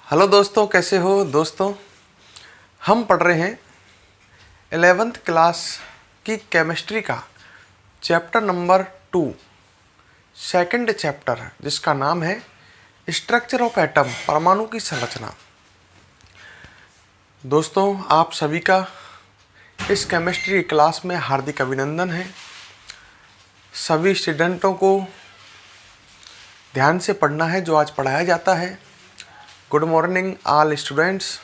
Hello दोस्तों, कैसे हो दोस्तों। हम पढ़ रहे हैं 11th क्लास की केमिस्ट्री का चैप्टर नंबर 2, सेकंड चैप्टर, जिसका नाम है स्ट्रक्चर ऑफ एटम, परमाणु की संरचना। दोस्तों, आप सभी का इस केमिस्ट्री क्लास में हार्दिक अभिनंदन है। सभी स्टूडेंटों को ध्यान से पढ़ना है जो आज पढ़ाया जाता है। Good morning all students.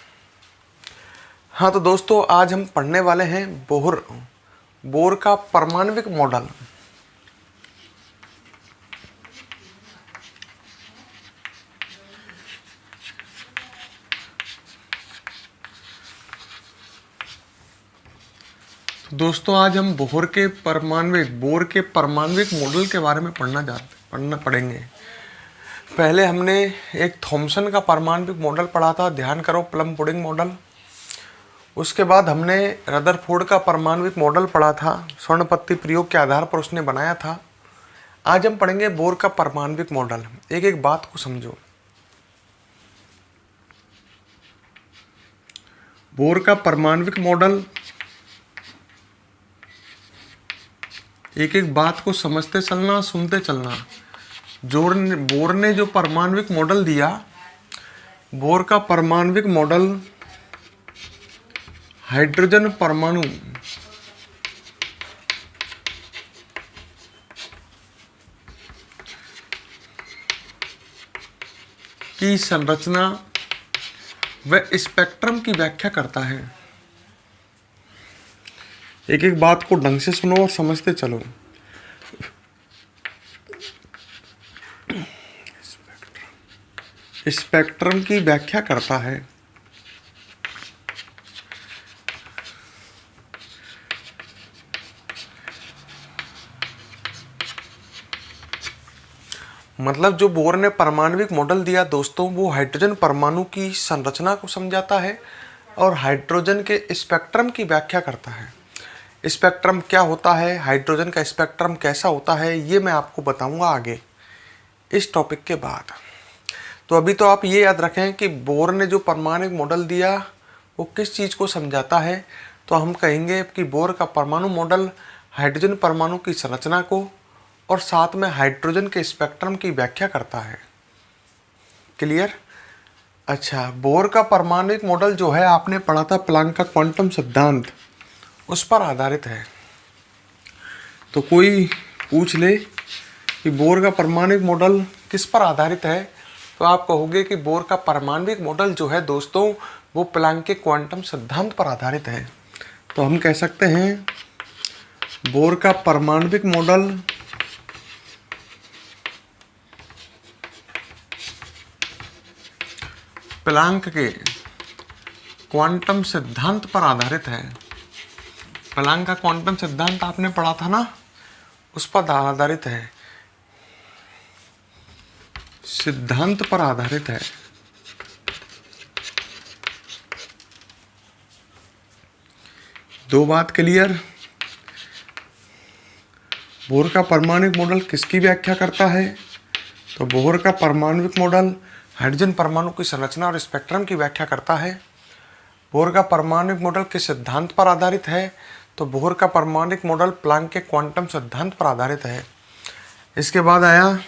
हाँ तो दोस्तों, आज हम पढ़ने वाले हैं बोर का परमाणविक मॉडल। दोस्तों, आज हम बोर के परमाणविक मॉडल के बारे में पढ़ना पड़ेंगे। पहले हमने एक थॉमसन का परमाणविक मॉडल पढ़ा था, ध्यान करो, प्लम पुडिंग मॉडल। उसके बाद हमने रदरफोर्ड का परमाणविक मॉडल पढ़ा था, स्वर्ण पत्ती प्रयोग के आधार पर उसने बनाया था। आज हम पढ़ेंगे बोर का परमाणविक मॉडल। एक एक बात को समझो। बोर का परमाणविक मॉडल, एक एक बात को समझते चलना, सुनते चलना। बोर ने जो परमाणविक मॉडल दिया, बोर का परमाणविक मॉडल हाइड्रोजन परमाणु की संरचना व स्पेक्ट्रम की व्याख्या करता है। एक एक बात को ढंग से सुनो और समझते चलो। स्पेक्ट्रम की व्याख्या करता है। मतलब जो बोर ने परमाणविक मॉडल दिया दोस्तों, वो हाइड्रोजन परमाणु की संरचना को समझाता है और हाइड्रोजन के स्पेक्ट्रम की व्याख्या करता है। स्पेक्ट्रम क्या होता है, हाइड्रोजन का स्पेक्ट्रम कैसा होता है, ये मैं आपको बताऊंगा आगे इस टॉपिक के बाद। तो अभी तो आप ये याद रखें कि बोर ने जो परमाणविक मॉडल दिया वो किस चीज़ को समझाता है। तो हम कहेंगे कि बोर का परमाणु मॉडल हाइड्रोजन परमाणु की संरचना को और साथ में हाइड्रोजन के स्पेक्ट्रम की व्याख्या करता है। क्लियर? अच्छा, बोर का परमाणविक मॉडल जो है आपने पढ़ा था प्लैंक का क्वांटम सिद्धांत, उस पर आधारित है। तो कोई पूछ ले कि बोर का परमाणविक मॉडल किस पर आधारित है, तो आप कहोगे कि बोर का परमाणविक मॉडल जो है दोस्तों, वो प्लैंक के क्वांटम सिद्धांत पर आधारित है। तो हम कह सकते हैं बोर का परमाणविक मॉडल प्लैंक के क्वांटम सिद्धांत पर आधारित है। प्लैंक का क्वांटम सिद्धांत आपने पढ़ा था ना, उस पर आधारित है, सिद्धांत पर आधारित है। दो बात क्लियर। बोर का परमाणविक मॉडल किसकी व्याख्या करता है? तो बोर का परमाणविक मॉडल हाइड्रोजन परमाणु की संरचना और स्पेक्ट्रम की व्याख्या करता है। बोर का परमाणविक मॉडल किस सिद्धांत पर आधारित है? तो बोर का परमाणविक मॉडल प्लैंक के क्वांटम सिद्धांत पर आधारित है। इसके बाद आया,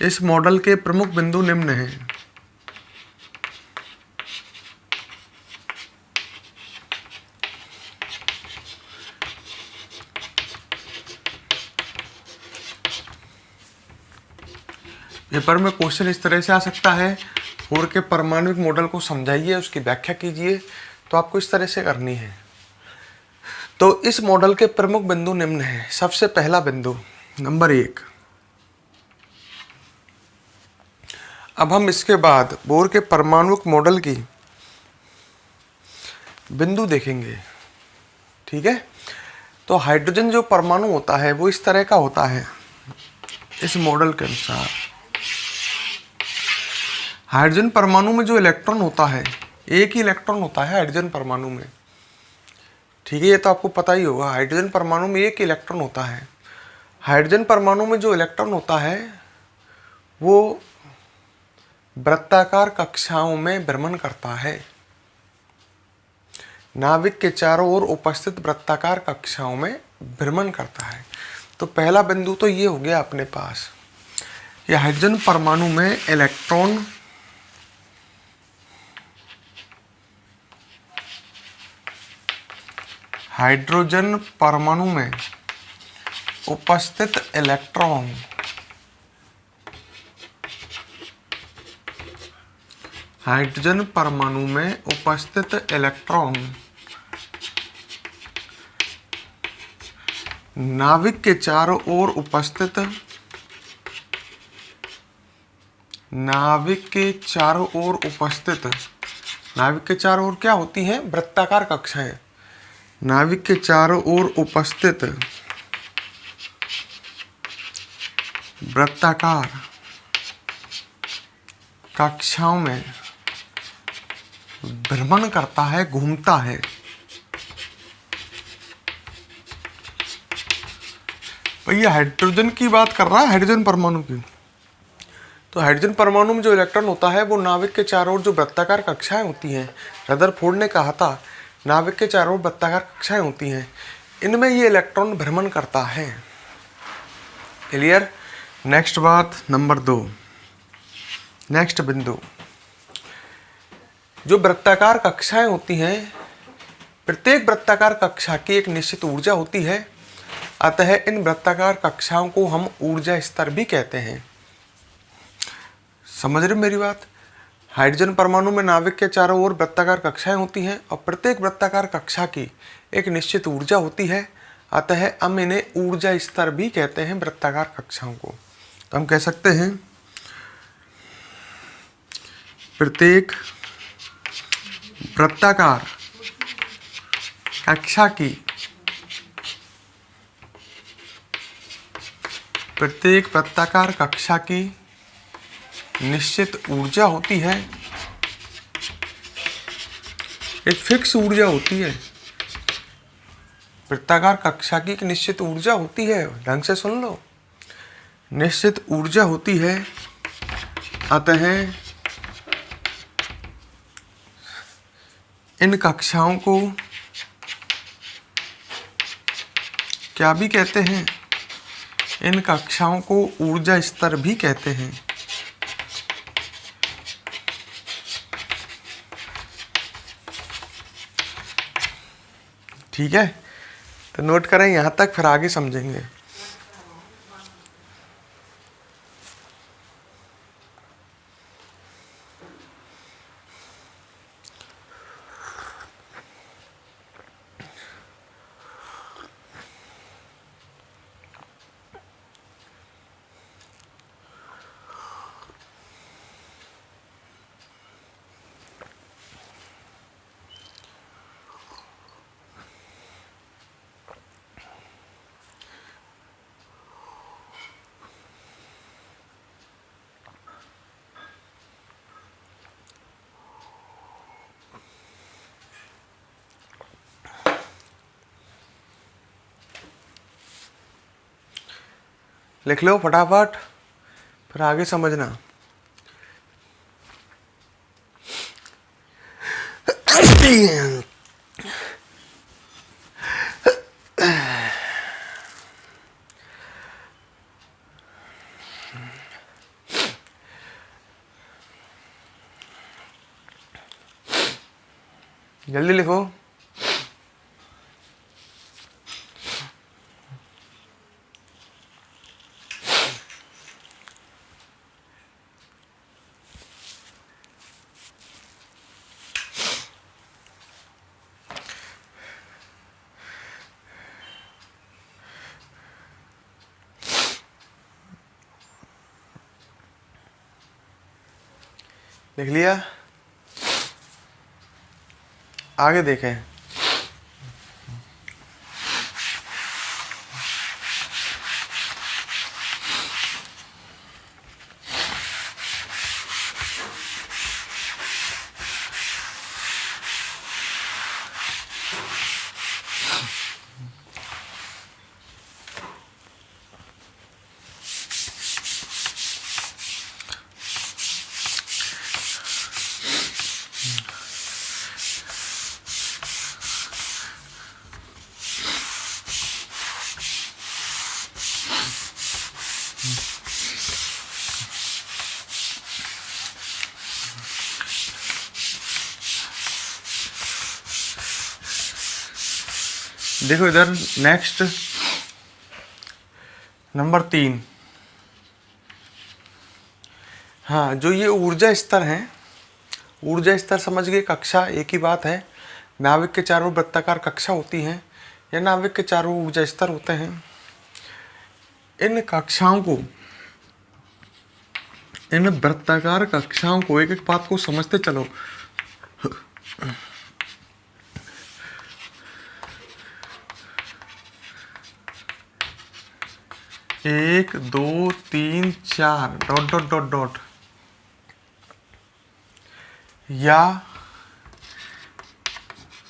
इस मॉडल के प्रमुख बिंदु निम्न हैं। पेपर में क्वेश्चन इस तरह से आ सकता है, बोर के परमाणविक मॉडल को समझाइए, उसकी व्याख्या कीजिए। तो आपको इस तरह से करनी है। तो इस मॉडल के प्रमुख बिंदु निम्न हैं। सबसे पहला बिंदु, नंबर 1। अब हम इसके बाद बोर के परमाणुक मॉडल की बिंदु देखेंगे। ठीक है? तो हाइड्रोजन जो परमाणु होता है वो इस तरह का होता है। इस मॉडल के अनुसार हाइड्रोजन परमाणु में जो इलेक्ट्रॉन होता है, एक ही इलेक्ट्रॉन होता है हाइड्रोजन परमाणु में। ठीक है, ये तो आपको पता ही होगा। हाइड्रोजन परमाणु में एक इलेक्ट्रॉन होता है। हाइड्रोजन परमाणु में जो इलेक्ट्रॉन होता है वो वृत्ताकार कक्षाओं में भ्रमण करता है। नाभिक के चारों ओर उपस्थित वृत्ताकार कक्षाओं में भ्रमण करता है। तो पहला बिंदु तो ये हो गया अपने पास, ये हाइड्रोजन परमाणु में इलेक्ट्रॉन हाइड्रोजन परमाणु में उपस्थित इलेक्ट्रॉन हाइड्रोजन परमाणु में उपस्थित इलेक्ट्रॉन नाभिक के चारों ओर उपस्थित नाभिक के चारों ओर क्या होती हैं? वृत्ताकार कक्षाएं। नाभिक के चारों ओर उपस्थित वृत्ताकार कक्षाओं में भ्रमण करता है, घूमता है। भैया हाइड्रोजन की बात कर रहा है, हाइड्रोजन परमाणु की। तो हाइड्रोजन परमाणु में जो इलेक्ट्रॉन होता है वो नाभिक के चारों ओर जो वृत्ताकार कक्षाएं होती हैं, रदरफोर्ड ने कहा था नाभिक के चारों ओर वृत्ताकार कक्षाएं होती हैं, इनमें ये इलेक्ट्रॉन भ्रमण करता है। क्लियर? नेक्स्ट बात नंबर 2, नेक्स्ट बिंदु, जो वृत्ताकार कक्षाएं होती हैं, प्रत्येक वृत्ताकार कक्षा की एक निश्चित ऊर्जा होती है, अतः इन वृत्ताकार कक्षाओं को हम ऊर्जा स्तर भी कहते हैं। समझ रहे मेरी बात? हाइड्रोजन परमाणु में नाभिक के चारों ओर वृत्ताकार कक्षाएं होती हैं और प्रत्येक वृत्ताकार कक्षा की एक निश्चित ऊर्जा होती है, अतः हम इन्हें ऊर्जा स्तर भी कहते हैं वृत्ताकार कक्षाओं को। तो हम कह सकते हैं प्रत्येक वृत्ताकार कक्षा की निश्चित ऊर्जा होती है, एक फिक्स ऊर्जा होती है। वृत्ताकार कक्षा की एक निश्चित ऊर्जा होती है, ढंग से सुन लो, निश्चित ऊर्जा होती है, अतः इन कक्षाओं को क्या भी कहते हैं? इन कक्षाओं को ऊर्जा स्तर भी कहते हैं। ठीक है, तो नोट करें यहाँ तक, फिर आगे समझेंगे। लिख लो फटाफट, फिर आगे समझना। जल्दी लिखो। लिख लिया? आगे देखें। देखो इधर नेक्स्ट नंबर 3। हाँ, जो ये ऊर्जा स्तर हैं, ऊर्जा स्तर समझ गए, कक्षा एक ही बात है। नाविक के चारों वृत्ताकार कक्षा होती हैं या नाविक के चारों ऊर्जा स्तर होते हैं। इन कक्षाओं को, इन वृत्ताकार कक्षाओं को, एक एक बात को समझते चलो। एक, दो, तीन, चार, डॉट डॉट डॉट डॉट, या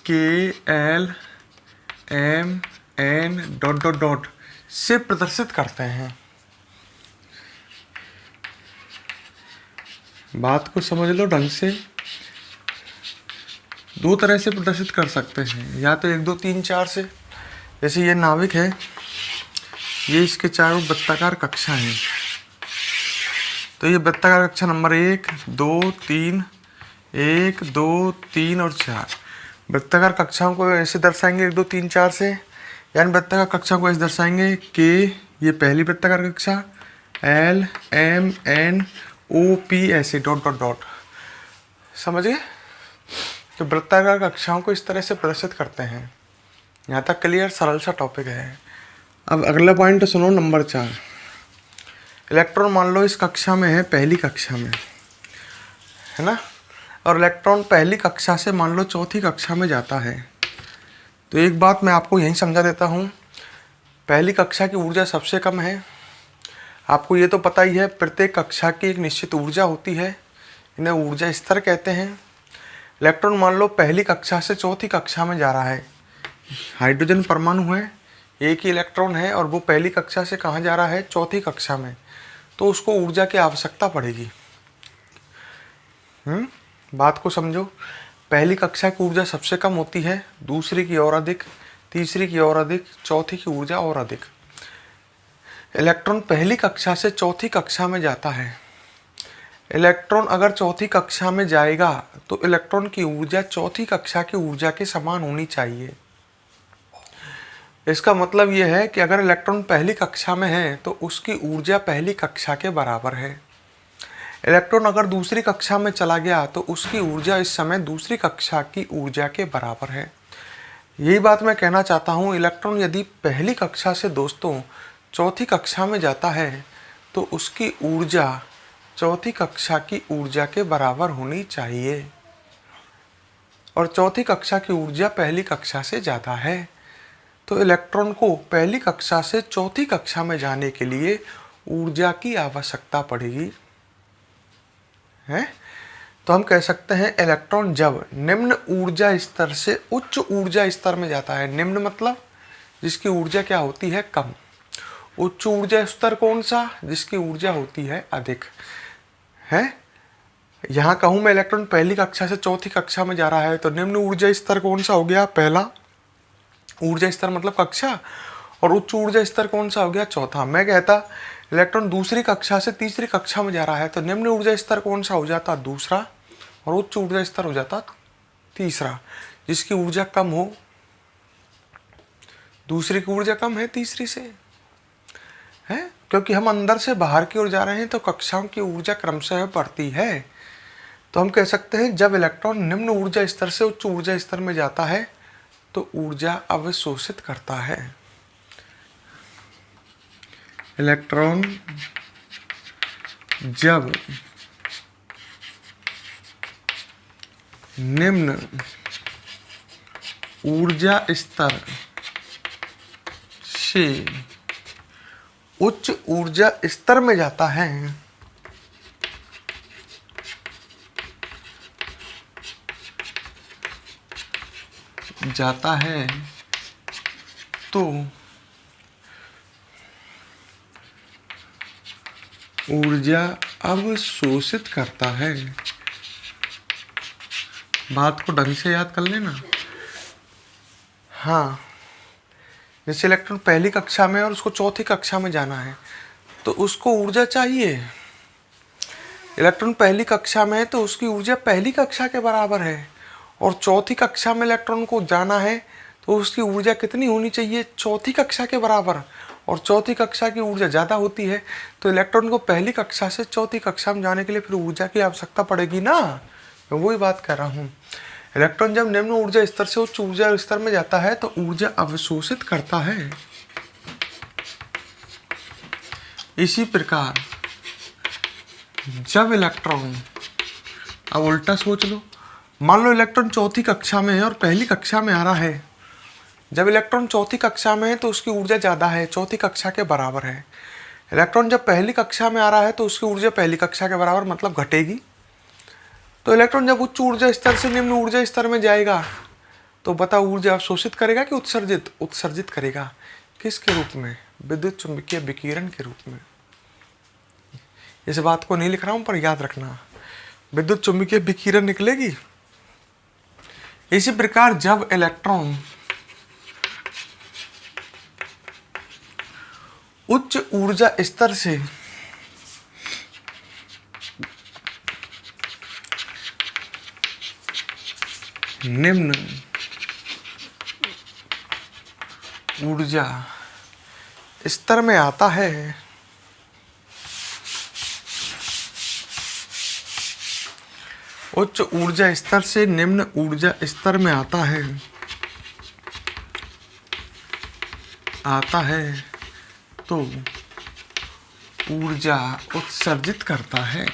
K L M N dot dot dot से प्रदर्शित करते हैं। बात को समझ लो ढंग से। दो तरह से प्रदर्शित कर सकते हैं, या तो 1 2 3 4 से। जैसे ये नाविक है, ये इसके चारों वृत्ताकार कक्षा हैं, तो ये वृत्ताकार कक्षा नंबर 1 2 3, 1 2 3 और 4। वृत्ताकार कक्षाओं को ऐसे दर्शाएंगे 1 2 3 4 से, यानी वृत्ताकार कक्षा को ऐसे दर्शाएंगे कि ये पहली वृत्ताकार कक्षा, L M N O P ऐसे डॉट डॉट डॉट। समझ गए? तो वृत्ताकार कक्षाओं को इस तरह से प्रदर्शित करते हैं। यहाँ तक क्लियर, सरल सा टॉपिक है। अब अगला पॉइंट सुनो, नंबर 4। इलेक्ट्रॉन मान लो इस कक्षा में है, पहली कक्षा में है ना, और इलेक्ट्रॉन पहली कक्षा से मान लो चौथी कक्षा में जाता है। तो एक बात मैं आपको यहीं समझा देता हूँ, पहली कक्षा की ऊर्जा सबसे कम है। आपको ये तो पता ही है, प्रत्येक कक्षा की एक निश्चित ऊर्जा होती है, इन्हें ऊर्जा स्तर कहते हैं। इलेक्ट्रॉन मान लो पहली कक्षा से चौथी कक्षा में जा रहा है, हाइड्रोजन परमाणु है, एक ही इलेक्ट्रॉन है, और वो पहली कक्षा से कहाँ जा रहा है, चौथी कक्षा में, तो उसको ऊर्जा की आवश्यकता पड़ेगी। बात को समझो। पहली कक्षा की ऊर्जा सबसे कम होती है, दूसरी की और अधिक, तीसरी की और अधिक, चौथी की ऊर्जा और अधिक। इलेक्ट्रॉन पहली कक्षा से चौथी कक्षा में जाता है। इलेक्ट्रॉन अगर चौथी कक्षा में जाएगा तो इलेक्ट्रॉन की ऊर्जा चौथी कक्षा की ऊर्जा के समान होनी चाहिए। इसका मतलब यह है कि अगर इलेक्ट्रॉन पहली कक्षा में है तो उसकी ऊर्जा पहली कक्षा के बराबर है। इलेक्ट्रॉन अगर दूसरी कक्षा में चला गया तो उसकी ऊर्जा इस समय दूसरी कक्षा की ऊर्जा के बराबर है। यही बात मैं कहना चाहता हूँ, इलेक्ट्रॉन यदि पहली कक्षा से दोस्तों चौथी कक्षा में जाता है तो उसकी ऊर्जा चौथी कक्षा की ऊर्जा के बराबर होनी चाहिए, और चौथी कक्षा की ऊर्जा पहली कक्षा से ज़्यादा है। तो इलेक्ट्रॉन को पहली कक्षा से चौथी कक्षा में जाने के लिए ऊर्जा की आवश्यकता पड़ेगी है। तो हम कह सकते हैं इलेक्ट्रॉन जब निम्न ऊर्जा स्तर से उच्च ऊर्जा स्तर में जाता है, निम्न मतलब जिसकी ऊर्जा क्या होती है, कम। उच्च ऊर्जा स्तर कौन सा, जिसकी ऊर्जा होती है अधिक है। यहाँ कहूँ मैं इलेक्ट्रॉन पहली कक्षा से चौथी कक्षा में जा रहा है, तो निम्न ऊर्जा स्तर कौन सा हो गया, पहला ऊर्जा स्तर मतलब कक्षा, और उच्च ऊर्जा स्तर कौन सा हो गया, चौथा। मैं कहता इलेक्ट्रॉन दूसरी कक्षा से तीसरी कक्षा में जा रहा है, तो निम्न ऊर्जा स्तर कौन सा हो जाता, दूसरा, और उच्च ऊर्जा स्तर हो जाता तीसरा, जिसकी ऊर्जा कम हो। दूसरी की ऊर्जा कम है तीसरी से है, क्योंकि हम अंदर से बाहर की ओर जा रहे हैं तो कक्षाओं की ऊर्जा क्रमशः बढ़ती है। तो हम कह सकते हैं जब इलेक्ट्रॉन निम्न ऊर्जा स्तर से उच्च ऊर्जा स्तर में जाता है तो ऊर्जा अवशोषित करता है। इलेक्ट्रॉन जब निम्न ऊर्जा स्तर से उच्च ऊर्जा स्तर में जाता है तो ऊर्जा अवशोषित करता है। बात को ढंग से याद कर लेना। हाँ, जैसे इलेक्ट्रॉन पहली कक्षा में और उसको चौथी कक्षा में जाना है तो उसको ऊर्जा चाहिए। इलेक्ट्रॉन पहली कक्षा में है तो उसकी ऊर्जा पहली कक्षा के बराबर है, और चौथी कक्षा में इलेक्ट्रॉन को जाना है तो उसकी ऊर्जा कितनी होनी चाहिए, चौथी कक्षा के बराबर। और चौथी कक्षा की ऊर्जा ज़्यादा होती है, तो इलेक्ट्रॉन को पहली कक्षा से चौथी कक्षा में जाने के लिए फिर ऊर्जा की आवश्यकता पड़ेगी ना। मैं वही बात कर रहा हूँ। इलेक्ट्रॉन जब निम्न ऊर्जा स्तर से उच्च ऊर्जा स्तर में जाता है तो ऊर्जा अवशोषित करता है। इसी प्रकार जब इलेक्ट्रॉन, अब उल्टा सोच लो, मान लो इलेक्ट्रॉन चौथी कक्षा में है और पहली कक्षा में आ रहा है। जब इलेक्ट्रॉन चौथी कक्षा में है तो उसकी ऊर्जा ज़्यादा है, चौथी कक्षा के बराबर है। इलेक्ट्रॉन जब पहली कक्षा में आ रहा है तो उसकी ऊर्जा पहली कक्षा के बराबर मतलब घटेगी। तो इलेक्ट्रॉन जब उच्च ऊर्जा स्तर से निम्न ऊर्जा स्तर में जाएगा तो बता ऊर्जा अवशोषित करेगा कि उत्सर्जित? उत्सर्जित करेगा। किसके रूप में? विद्युत चुंबकीय विकिरण के रूप में। इस बात को नहीं लिख रहा हूं पर याद रखना, विद्युत चुंबकीय विकिरण निकलेगी। इसी प्रकार जब इलेक्ट्रॉन उच्च ऊर्जा स्तर से निम्न ऊर्जा स्तर में आता है उच्च ऊर्जा स्तर से निम्न ऊर्जा स्तर में आता है तो ऊर्जा उत्सर्जित करता है।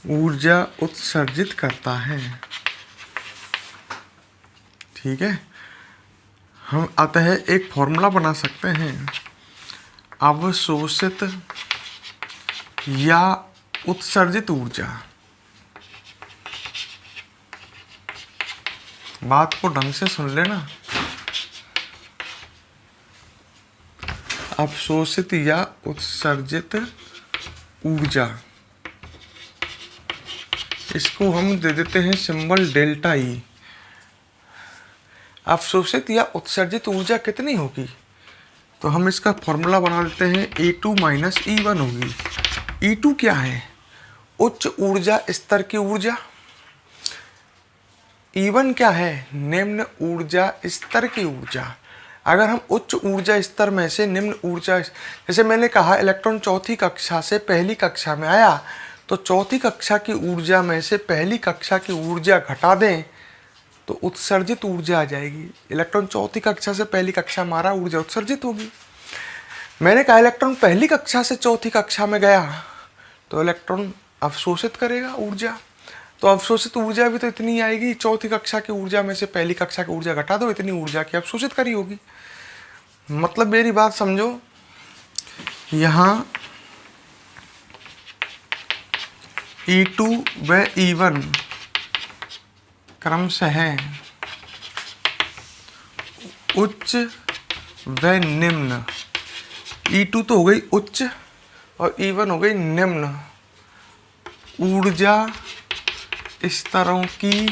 ऊर्जा उत्सर्जित करता है। ठीक है, हम अतः एक फॉर्मूला बना सकते हैं, अवशोषित या उत्सर्जित ऊर्जा। बात को ढंग से सुन लेना, अवशोषित या उत्सर्जित ऊर्जा, इसको हम दे देते हैं सिंबल डेल्टा ई। अवशोषित या उत्सर्जित ऊर्जा कितनी होगी, तो हम इसका फॉर्मूला बना लेते हैं, E2 माइनस E1 होगी। E2 क्या है? उच्च ऊर्जा स्तर की ऊर्जा। E1 क्या है? निम्न ऊर्जा स्तर की ऊर्जा। अगर हम उच्च ऊर्जा स्तर में से निम्न ऊर्जा, जैसे मैंने कहा इलेक्ट्रॉन चौथी कक्षा से पहली कक्षा में आया तो चौथी कक्षा की ऊर्जा में से पहली कक्षा की ऊर्जा घटा दें तो उत्सर्जित ऊर्जा आ जाएगी। इलेक्ट्रॉन चौथी कक्षा से पहली कक्षा में आ रहा, ऊर्जा उत्सर्जित होगी। मैंने कहा इलेक्ट्रॉन पहली कक्षा से चौथी कक्षा में गया तो इलेक्ट्रॉन अवशोषित करेगा ऊर्जा, तो अवशोषित ऊर्जा भी तो इतनी आएगी। चौथी कक्षा की ऊर्जा में से पहली कक्षा की ऊर्जा घटा दो, इतनी ऊर्जा की अवशोषित करी होगी। मतलब मेरी बात समझो, यहाँ E2 व E1 क्रमशः है उच्च व निम्न। E2 तो हो गई उच्च और E1 हो गई निम्न ऊर्जा स्तरों की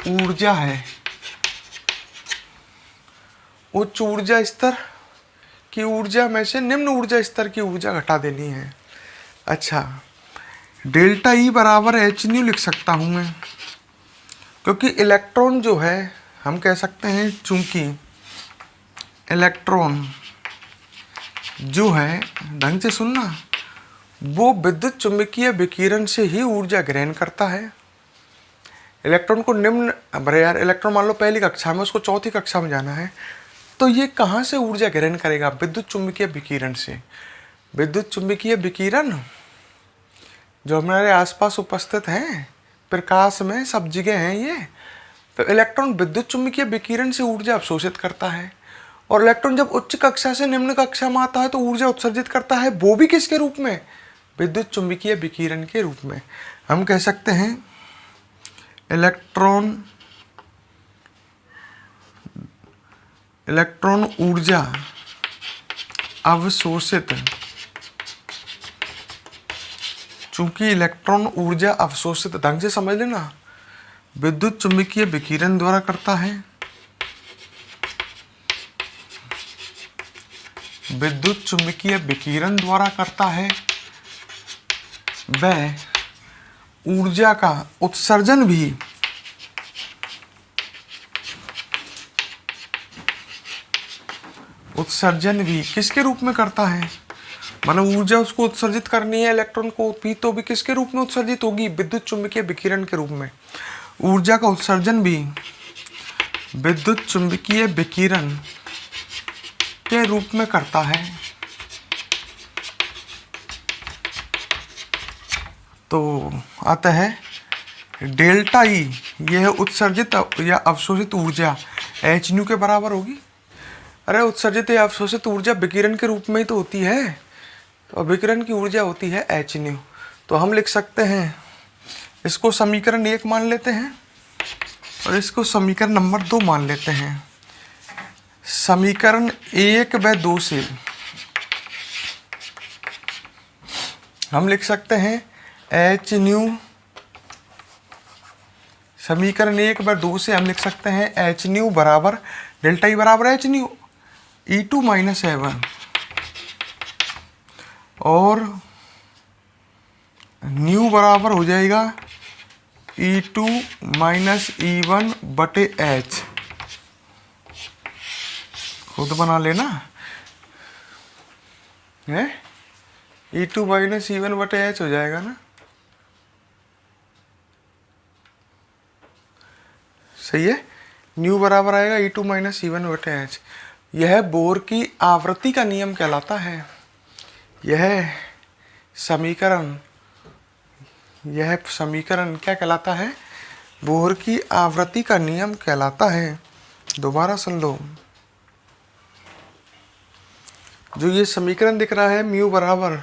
ऊर्जा है। उच्च ऊर्जा स्तर की ऊर्जा में से निम्न ऊर्जा स्तर की ऊर्जा घटा देनी है। अच्छा, डेल्टा ई बराबर एच न्यू लिख सकता हूँ मैं, क्योंकि इलेक्ट्रॉन जो है हम कह सकते हैं, चूंकि इलेक्ट्रॉन जो है, ढंग से सुनना, वो विद्युत चुंबकीय विकिरण से ही ऊर्जा ग्रहण करता है। इलेक्ट्रॉन को निम्न, अरे यार इलेक्ट्रॉन मान लो पहली कक्षा में, उसको चौथी कक्षा में जाना है, तो ये कहाँ से ऊर्जा ग्रहण करेगा? विद्युत चुंबकीय विकिरण से। विद्युत चुंबकीय विकिरण जो हमारे आसपास उपस्थित हैं, प्रकाश में सब जगह हैं ये, तो इलेक्ट्रॉन विद्युत चुंबकीय विकिरण से ऊर्जा अवशोषित करता है। और इलेक्ट्रॉन जब उच्च कक्षा से निम्न कक्षा में आता है तो ऊर्जा उत्सर्जित करता है, वो भी किसके रूप में? विद्युत चुंबकीय विकिरण के रूप में। हम कह सकते हैं इलेक्ट्रॉन ऊर्जा अवशोषित, चूंकि इलेक्ट्रॉन ऊर्जा अवशोषित, ढंग से समझ लेना, विद्युत चुंबकीय विकिरण द्वारा करता है। विद्युत चुंबकीय विकिरण द्वारा करता है, वह ऊर्जा का उत्सर्जन भी उत्सर्जन भी किसके रूप में करता है, मतलब ऊर्जा उसको उत्सर्जित करनी है इलेक्ट्रॉन को भी, तो भी किसके रूप में उत्सर्जित होगी, विद्युत चुंबकीय विकिरण के रूप में। ऊर्जा का उत्सर्जन भी विद्युत चुंबकीय विकिरण के रूप में करता है। तो आता है डेल्टा ई, यह उत्सर्जित या अवशोषित ऊर्जा एच न्यू के बराबर होगी। अरे उत्सर्जित या अवशोषित ऊर्जा विकिरण के रूप में ही तो होती है, और विकिरण की ऊर्जा होती है एच न्यू। तो हम लिख सकते हैं, इसको समीकरण 1 मान लेते हैं और इसको समीकरण नंबर 2 मान लेते हैं। समीकरण 1 व 2 से हम लिख सकते हैं एच न्यू, समीकरण 1 व 2 से हम लिख सकते हैं एच न्यू बराबर डेल्टा ई बराबर H new E2 minus E1, और न्यू बराबर हो जाएगा E2 माइनस E1 बटे H। खुद बना लेना है, E2 माइनस E1 बटे H हो जाएगा ना, सही है। न्यू बराबर आएगा E2 माइनस E1 बटे H। यह बोर की आवृत्ति का नियम कहलाता है। यह समीकरण क्या कहलाता है, बोर की आवृत्ति का नियम कहलाता है। दोबारा सुन लो, जो ये समीकरण दिख रहा है म्यू बराबर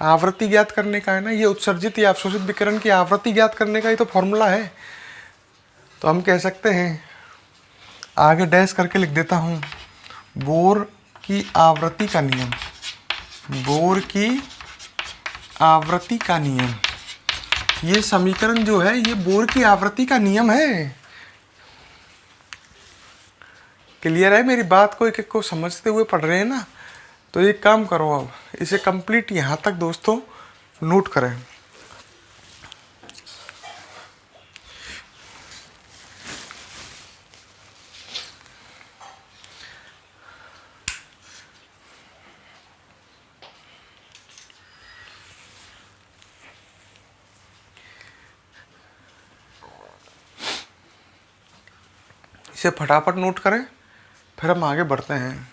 आवृत्ति ज्ञात करने का है ना, ये उत्सर्जित या अवशोषित विकिरण की आवृत्ति ज्ञात करने का ही तो फॉर्मूला है। तो हम कह सकते हैं, आगे डैश करके लिख देता हूँ, बोर की आवृत्ति का नियम, बोर की आवृत्ति का नियम। ये समीकरण जो है ये बोर की आवृत्ति का नियम है। क्लियर है मेरी बात को, एक एक को समझते हुए पढ़ रहे हैं ना। तो एक काम करो, अब इसे कंप्लीट यहाँ तक दोस्तों नोट करें। इसे फटाफट नोट करें, फिर हम आगे बढ़ते हैं।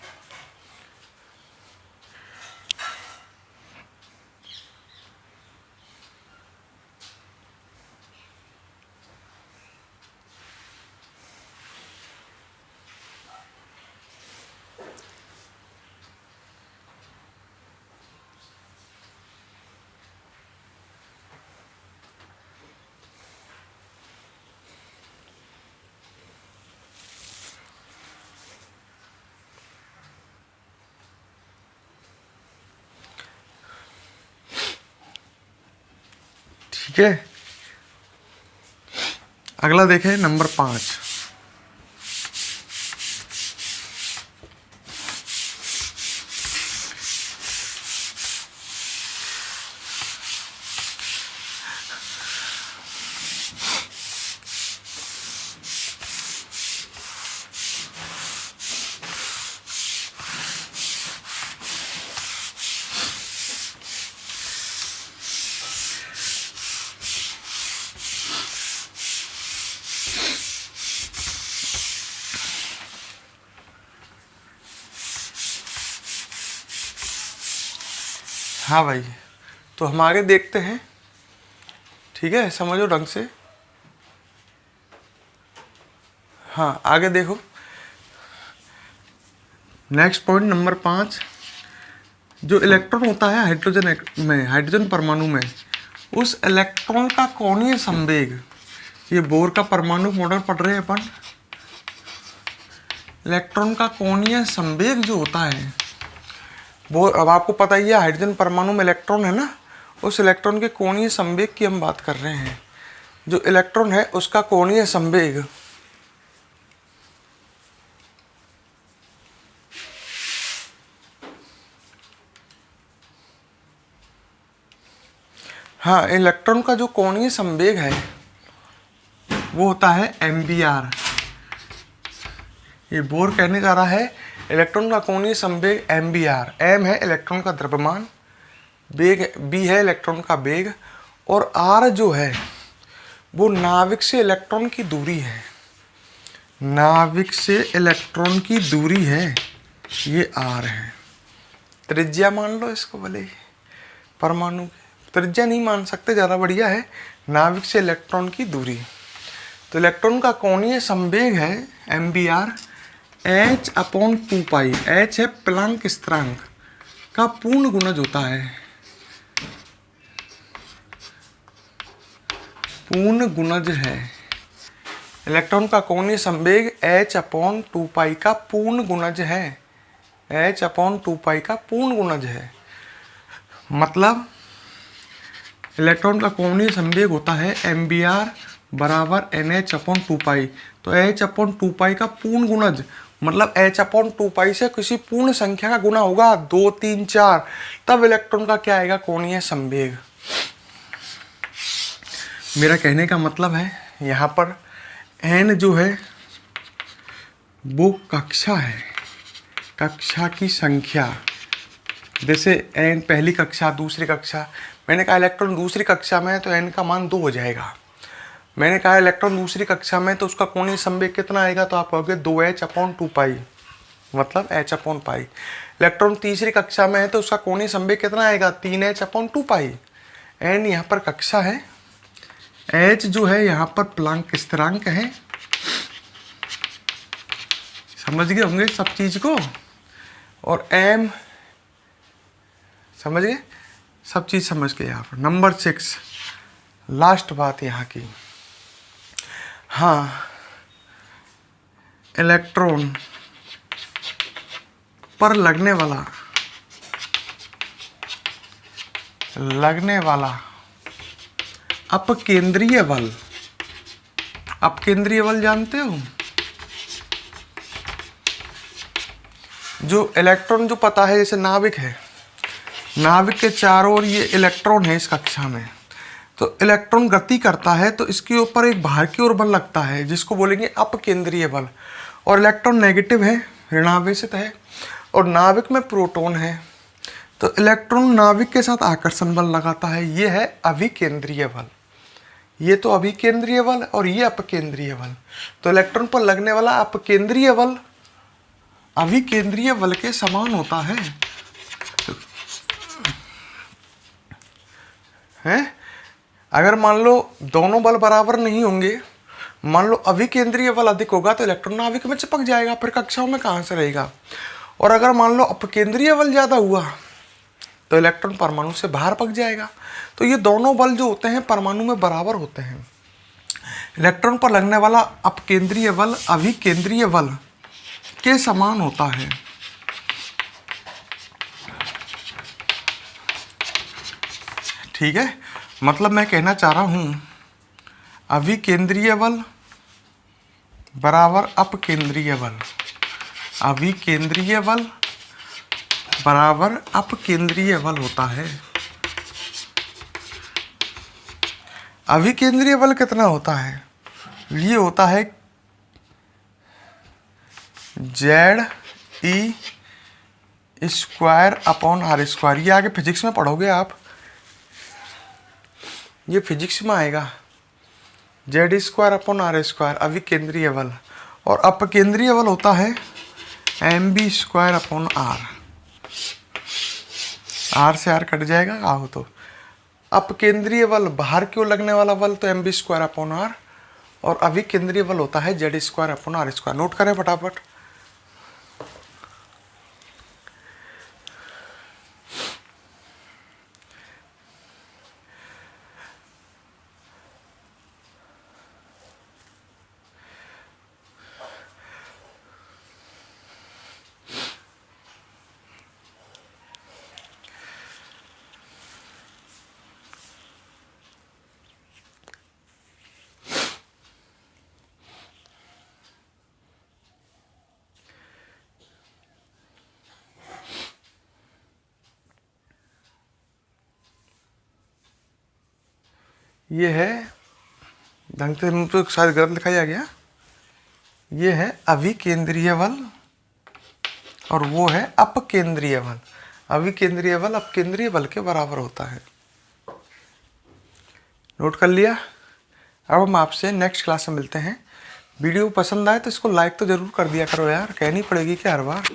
ठीक है, अगला देखें नंबर 5। हाँ भाई, तो हम आगे देखते हैं। ठीक है, समझो ढंग से। हाँ आगे देखो, नेक्स्ट पॉइंट नंबर 5। जो इलेक्ट्रॉन होता है हाइड्रोजन परमाणु में, उस इलेक्ट्रॉन का कोणीय संवेग, ये बोर का परमाणु मॉडल पढ़ रहे हैं अपन। इलेक्ट्रॉन का कोणीय संवेग जो होता है वो, अब आपको पता ही है हाइड्रोजन परमाणु में इलेक्ट्रॉन है ना, उस इलेक्ट्रॉन के कोणीय संवेग की हम बात कर रहे हैं। जो इलेक्ट्रॉन है उसका कोणीय संवेग हाँ, इलेक्ट्रॉन का जो कोणीय संवेग है वो होता है MBR। ये बोर कहने जा रहा है इलेक्ट्रॉन का कोणीय संवेग mvr, m है इलेक्ट्रॉन का द्रव्यमान, वेग b है इलेक्ट्रॉन का वेग, और r जो है वो नाविक से इलेक्ट्रॉन की दूरी है। नाविक से इलेक्ट्रॉन की दूरी है, ये r है। त्रिज्या मान लो इसको, भले ही परमाणु त्रिज्या नहीं मान सकते, ज़्यादा बढ़िया है नाविक से इलेक्ट्रॉन की दूरी। तो इलेक्ट्रॉन का कोणीय संवेग है mvr, h/2π। h है प्लैंक स्थिरांक का पूर्ण गुणज होता है, पूर्ण गुणज है। इलेक्ट्रॉन का कोणीय संवेग h/2π का पूर्ण गुणज है, h/2π का पूर्ण गुणज है। मतलब इलेक्ट्रॉन का कोणीय संवेग होता है mvr बराबर nh/2π। तो h/2π का पूर्ण गुणज मतलब h/2π से किसी पूर्ण संख्या का गुना होगा, 2, 3, 4, तब इलेक्ट्रॉन का क्या आएगा, कोणीय संवेग। मेरा कहने का मतलब है यहाँ पर n जो है वो कक्षा है, कक्षा की संख्या। जैसे n पहली कक्षा, दूसरी कक्षा, मैंने कहा इलेक्ट्रॉन दूसरी कक्षा में है तो n का मान 2 हो जाएगा। मैंने कहा इलेक्ट्रॉन दूसरी कक्षा में तो उसका कोणीय संवेग कितना आएगा, तो आप कहोगे 2h/2π, मतलब h/π। इलेक्ट्रॉन तीसरी कक्षा में है तो उसका कोणीय संवेग कितना आएगा, 3h/2π। n यहाँ पर कक्षा है, h जो है यहाँ पर प्लैंक स्थिरांक है। समझ गए होंगे सब चीज को, और m समझ गए, सब चीज समझ गए। यहाँ पर नंबर 6 लास्ट बात यहाँ की, हाँ, इलेक्ट्रॉन पर लगने वाला अपकेंद्रीय बल, अपकेंद्रीय बल जानते हो? जो इलेक्ट्रॉन जो पता है, जैसे नाविक है, नाविक के चारों ओर ये इलेक्ट्रॉन है इस कक्षा में, तो इलेक्ट्रॉन गति करता है तो इसके ऊपर एक बाहर की ओर बल लगता है जिसको बोलेंगे अपकेंद्रीय बल। और इलेक्ट्रॉन नेगेटिव है, ऋणावेशित है, और नाविक में प्रोटॉन है, तो इलेक्ट्रॉन नाविक के साथ आकर्षण बल लगाता है, ये है अभिकेंद्रीय बल। ये तो अभिकेंद्रीय बल और ये अपकेंद्रीय बल। तो इलेक्ट्रॉन पर लगने वाला अपकेंद्रीय बल अभिकेंद्रीय बल के समान होता है, हैं? अगर मान लो दोनों बल बराबर नहीं होंगे, मान लो अभिकेंद्रीय बल अधिक होगा तो इलेक्ट्रॉन नाविक में चिपक जाएगा, फिर कक्षाओं में कहाँ से रहेगा। और अगर मान लो अपकेंद्रीय बल ज़्यादा हुआ तो इलेक्ट्रॉन परमाणु से बाहर पक जाएगा। तो ये दोनों बल जो होते हैं परमाणु में बराबर होते हैं। इलेक्ट्रॉन पर लगने वाला अपकेंद्रीय बल अभिकेंद्रीय बल के समान होता है। ठीक है, मतलब मैं कहना चाह रहा हूं अभिकेंद्रीय बल बराबर अपकेंद्रीय बल, अभिकेंद्रीय बल बराबर अपकेंद्रीय बल होता है। अभिकेंद्रीय बल कितना होता है, ये होता है ZE²/r²। ये आगे फिजिक्स में पढ़ोगे आप, ये फिजिक्स में आएगा, Z²/r² अभिकेंद्रीय बल, और अपकेंद्रीय बल होता है mv²/r। r से r कट जाएगा का हो, तो अपकेंद्रीय बल बाहर की ओर लगने वाला बल तो mv²/r, और अभिकेंद्रीय बल होता है Z²/r²। नोट करें फटाफट। ये है, ढंग से तो शायद गलत लिखा गया, ये है अभिकेंद्रीय बल और वो है अपकेंद्रीय बल। अभिकेंद्रीय बल अपकेंद्रीय बल के बराबर होता है। नोट कर लिया। अब हम आपसे नेक्स्ट क्लास में मिलते हैं। वीडियो पसंद आए तो इसको लाइक तो ज़रूर कर दिया करो यार, कहनी पड़ेगी क्या हर बार।